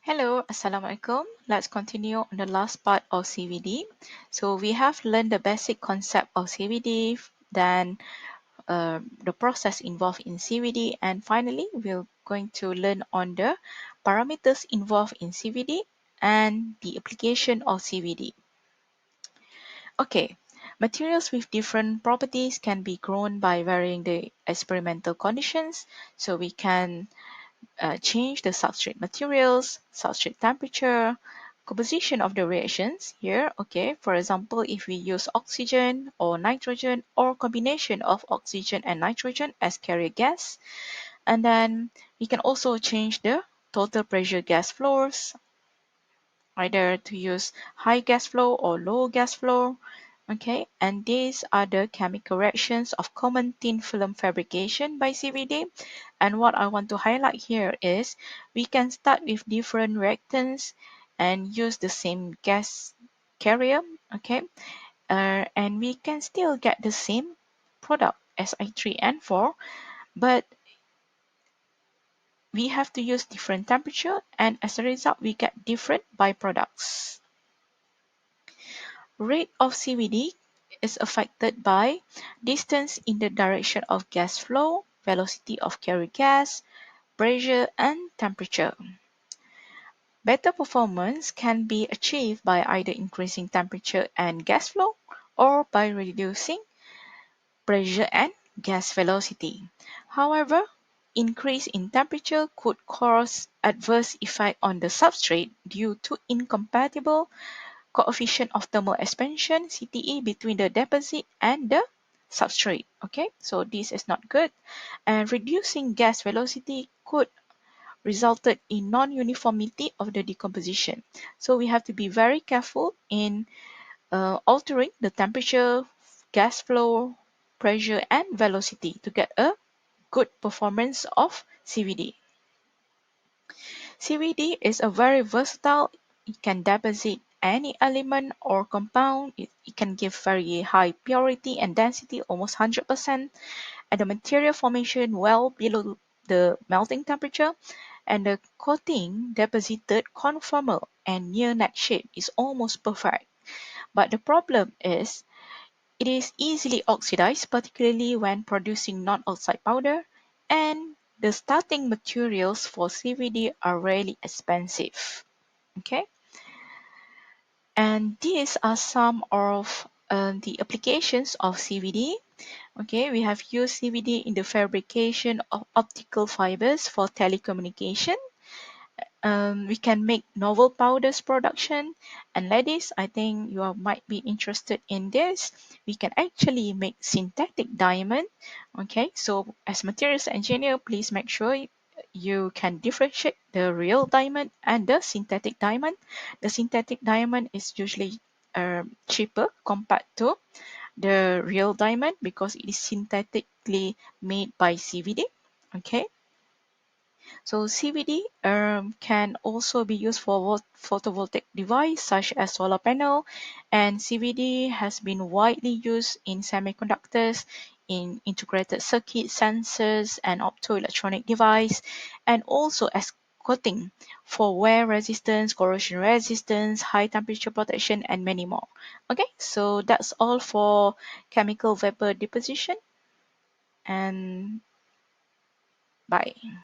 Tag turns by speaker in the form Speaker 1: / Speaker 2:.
Speaker 1: Hello, Assalamualaikum. Let's continue on the last part of CVD. So we have learned the basic concept of CVD, then the process involved in CVD, and finally we're going to learn on the parameters involved in CVD and the application of CVD. Okay, materials with different properties can be grown by varying the experimental conditions. So we can change the substrate materials, substrate temperature, composition of the reactions here. Okay, for example, if we use oxygen or nitrogen or combination of oxygen and nitrogen as carrier gas, and then we can also change the total pressure gas flows, either to use high gas flow or low gas flow. Okay, and these are the chemical reactions of common thin film fabrication by CVD. And what I want to highlight here is we can start with different reactants and use the same gas carrier, okay, and we can still get the same product Si3N4, but we have to use different temperature, and as a result we get different byproducts. Rate of CVD is affected by distance in the direction of gas flow, velocity of carrier gas, pressure, and temperature. Better performance can be achieved by either increasing temperature and gas flow or by reducing pressure and gas velocity. However, increase in temperature could cause adverse effect on the substrate due to incompatible coefficient of thermal expansion CTE between the deposit and the substrate. Okay, so this is not good. And reducing gas velocity could resulted in non-uniformity of the decomposition. So we have to be very careful in altering the temperature, gas flow, pressure, and velocity to get a good performance of CVD. CVD is a very versatile. It can deposit any element or compound. It can give very high purity and density, almost 100%, and the material formation well below the melting temperature, and the coating deposited conformal and near net shape is almost perfect. But the problem is it is easily oxidized, particularly when producing non-oxide powder, and the starting materials for CVD are really expensive. Okay, and these are some of the applications of CVD. Okay, we have used CVD in the fabrication of optical fibers for telecommunication. We can make novel powders production, and ladies, I think you might be interested in this. We can actually make synthetic diamond. Okay, so as materials engineer, please make sure you can differentiate the real diamond and the synthetic diamond. The synthetic diamond is usually cheaper compared to the real diamond because it is synthetically made by CVD. Okay, so CVD can also be used for photovoltaic device such as solar panel, and CVD has been widely used in semiconductors, in integrated circuit sensors and optoelectronic device, and also as coating for wear resistance, corrosion resistance, high temperature protection, and many more. Okay, so that's all for chemical vapor deposition, and bye.